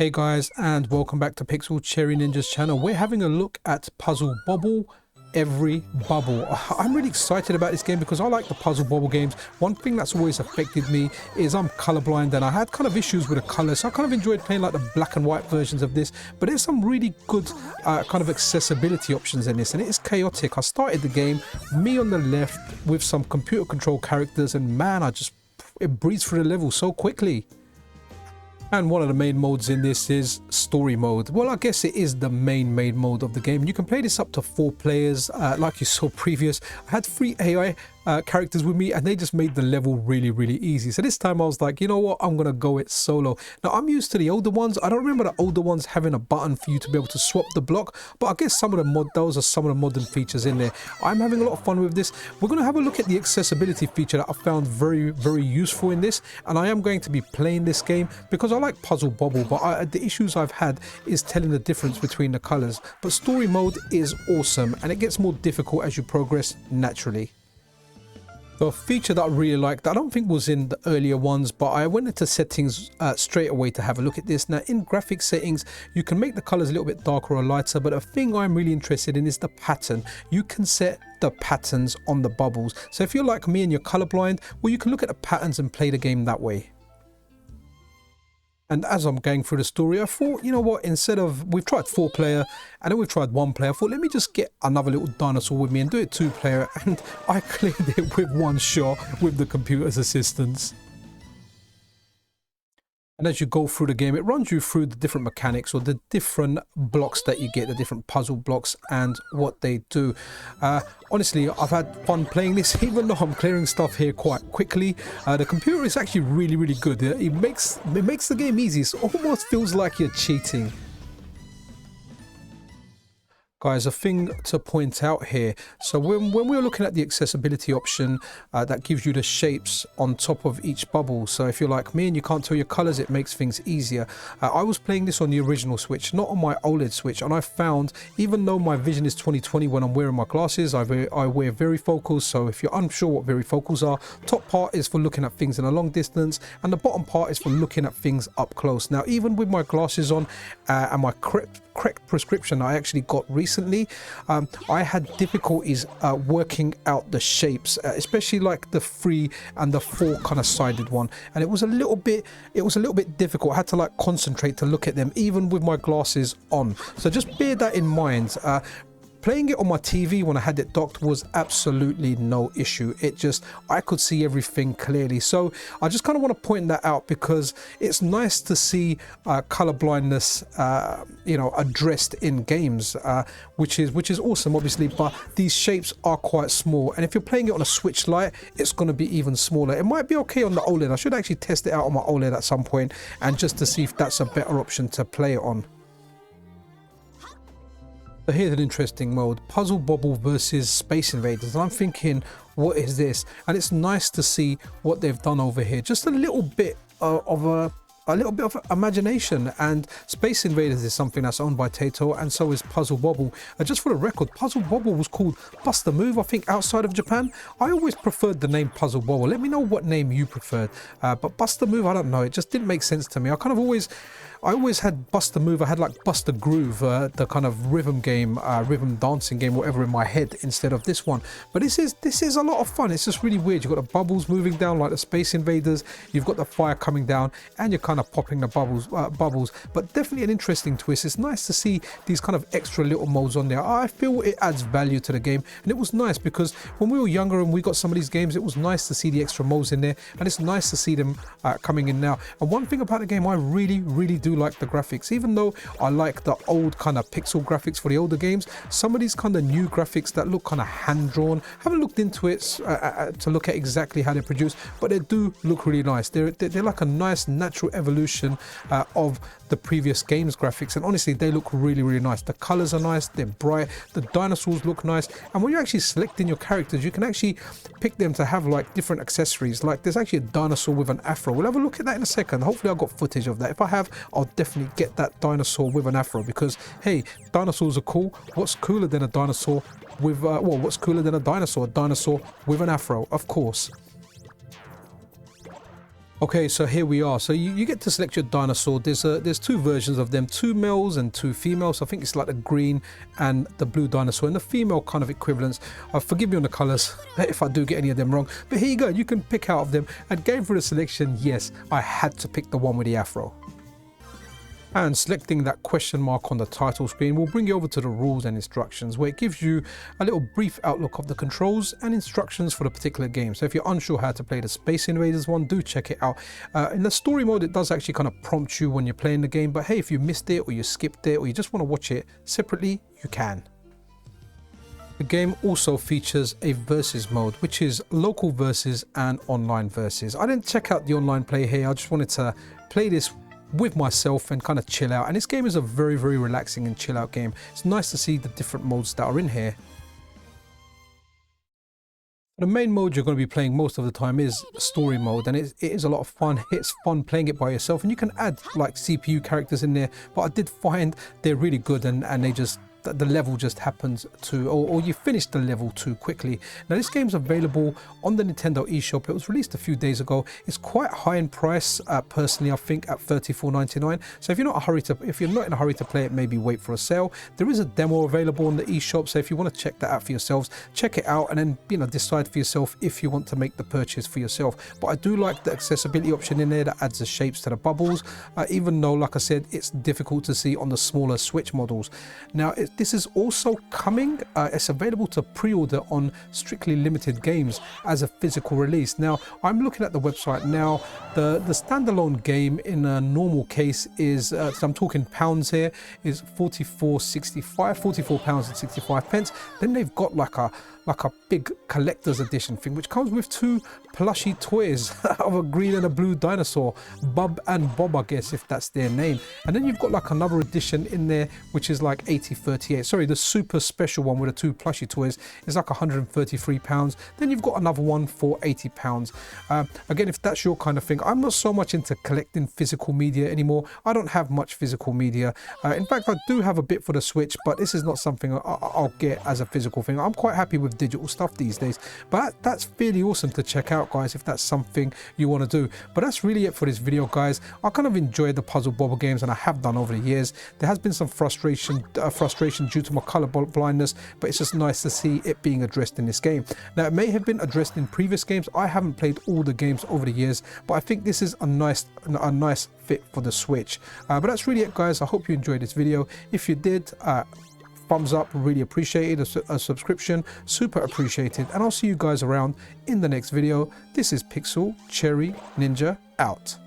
Hey guys, and welcome back to Pixel Cherry Ninja's channel. We're having a look at Puzzle Bobble, Everybubble. I'm really excited about this game because I like the Puzzle Bobble games. One thing that's always affected me is I'm colorblind and I had kind of issues with the colors, so I kind of enjoyed playing like the black and white versions of this, but there's some really good kind of accessibility options in this, and it is chaotic. I started the game, me on the left with some computer control characters, and man, it breezed through the level so quickly. And one of the main modes in this is story mode. Well, I guess it is the main mode of the game. You can play this up to 4 players, like you saw previous. I had 3 AI characters with me, and they just made the level really easy. So this time I was like, you know what, I'm gonna go it solo. Now I'm used to the older ones. I don't remember the older ones having a button for you to be able to swap the block, but I guess those are some of the modern features in there. I'm having a lot of fun with this. We're gonna have a look at the accessibility feature that I found very useful in this, and I am going to be playing this game because I like Puzzle Bobble, but the issues I've had is telling the difference between the colors. But story mode is awesome, and it gets more difficult as you progress naturally. So a feature that I really liked, I don't think was in the earlier ones, but I went into settings straight away to have a look at this. Now in graphic settings, you can make the colors a little bit darker or lighter, but a thing I'm really interested in is the pattern. You can set the patterns on the bubbles. So if you're like me and you're colorblind, well, you can look at the patterns and play the game that way. And as I'm going through the story, I thought, you know what, we've tried 4-player and then we've tried 1-player, I thought, let me just get another little dinosaur with me and do it 2-player, and I cleared it with 1 shot with the computer's assistance. And as you go through the game, it runs you through the different mechanics or the different blocks that you get, the different puzzle blocks and what they do. Honestly, I've had fun playing this, even though I'm clearing stuff here quite quickly. The computer is actually really good. It makes the game easy. It almost feels like you're cheating. Guys, a thing to point out here, so when we're looking at the accessibility option, that gives you the shapes on top of each bubble. So if you're like me and you can't tell your colors, it makes things easier. I was playing this on the original Switch, not on my OLED Switch, and I found, even though my vision is 20/20 when I'm wearing my glasses, I wear varifocals. So if you're unsure what varifocals are, top part is for looking at things in a long distance, and the bottom part is for looking at things up close. Now even with my glasses on and my correct prescription I actually got recently, I had difficulties working out the shapes, especially like the 3 and the 4 kind of sided one, and it was a little bit difficult. I had to like concentrate to look at them even with my glasses on, so just bear that in mind. Playing it on my TV when I had it docked was absolutely no issue. I could see everything clearly. So I just kind of want to point that out because it's nice to see color blindness, addressed in games, which is awesome, obviously. But these shapes are quite small, and if you're playing it on a Switch Lite, it's going to be even smaller. It might be okay on the OLED. I should actually test it out on my OLED at some point, and just to see if that's a better option to play it on. So here's an interesting mode, Puzzle Bobble versus Space Invaders, and I'm thinking, what is this? And it's nice to see what they've done over here. Just a little bit of imagination, and Space Invaders is something that's owned by Taito, and so is Puzzle Bobble. Just for the record, Puzzle Bobble was called Bust a Move, I think, outside of Japan. I always preferred the name Puzzle Bobble. Let me know what name you preferred. But Bust a Move, I don't know, it just didn't make sense to me. I always had Bust a Move. I had like Bust a Groove, the kind of rhythm game, rhythm dancing game, whatever, in my head instead of this one. But this is a lot of fun. It's just really weird. You've got the bubbles moving down like the Space Invaders. You've got the fire coming down, and you're kind of popping the bubbles. But definitely an interesting twist. It's nice to see these kind of extra little modes on there. I feel it adds value to the game, and it was nice because when we were younger and we got some of these games, it was nice to see the extra modes in there, and it's nice to see them coming in now. And one thing about the game, I really do like the graphics. Even though I like the old kind of pixel graphics for the older games, some of these kind of new graphics that look kind of hand-drawn, haven't looked into it to look at exactly how they're produced, but they do look really nice. They're like a nice natural evolution of the previous games graphics, and honestly they look really nice. The colors are nice, they're bright, the dinosaurs look nice, and when you're actually selecting your characters, you can actually pick them to have like different accessories. Like there's actually a dinosaur with an afro. We'll have a look at that in a second. Hopefully I've got footage of that. If I have, I'll definitely get that dinosaur with an afro, because hey, dinosaurs are cool. What's cooler than a dinosaur with what's cooler than a dinosaur? A dinosaur with an afro, of course. Okay, so here we are. So you get to select your dinosaur. There's two versions of them, two males and two females. I think it's like the green and the blue dinosaur, and the female kind of equivalents. Forgive me on the colors if I do get any of them wrong, but here you go. You can pick out of them, and going through the selection, yes, I had to pick the one with the afro. And selecting that question mark on the title screen will bring you over to the rules and instructions, where it gives you a little brief outlook of the controls and instructions for the particular game. So if you're unsure how to play the Space Invaders one, do check it out. In the story mode, it does actually kind of prompt you when you're playing the game, but hey, if you missed it or you skipped it or you just want to watch it separately, you can. The game also features a versus mode, which is local versus and online versus. I didn't check out the online play here. I just wanted to play this with myself and kind of chill out, and this game is a very relaxing and chill out game. It's nice to see the different modes that are in here. The main mode you're going to be playing most of the time is story mode, and it is a lot of fun. It's fun playing it by yourself, and you can add like CPU characters in there, but I did find they're really good, and they just, the level just happens to, or you finish the level too quickly. Now this game's available on the Nintendo eShop. It was released a few days ago. It's quite high in price, personally I think, at $34.99. So if you're not in a hurry to play it, maybe wait for a sale. There is a demo available on the eShop, so if you want to check that out for yourselves, check it out, and then decide for yourself if you want to make the purchase for yourself. But I do like the accessibility option in there that adds the shapes to the bubbles, even though, like I said, it's difficult to see on the smaller Switch models. Now this is also coming, it's available to pre-order on Strictly Limited Games as a physical release. Now I'm looking at the website now. The standalone game in a normal case is, so I'm talking pounds here, is £44.65. Then they've got like a big collector's edition thing, which comes with two plushy toys of a green and a blue dinosaur, Bub and Bob, I guess, if that's their name. And then you've got like another edition in there, which is like $80.38. Sorry, the super special one with the two plushy toys is like £133. Then you've got another one for £80. Again, if that's your kind of thing, I'm not so much into collecting physical media anymore. I don't have much physical media. In fact, I do have a bit for the Switch, but this is not something I'll get as a physical thing. I'm quite happy with digital stuff these days, but that's fairly awesome to check out, guys, if that's something you want to do. But that's really it for this video, guys. I kind of enjoyed the Puzzle Bobble games, and I have done over the years. There has been some frustration due to my color blindness, but it's just nice to see it being addressed in this game. Now it may have been addressed in previous games. I haven't played all the games over the years, but I think this is a nice fit for the Switch. But that's really it, guys. I hope you enjoyed this video. If you did, thumbs up, really appreciated. A subscription, super appreciated. And I'll see you guys around in the next video. This is Pixel Cherry Ninja out.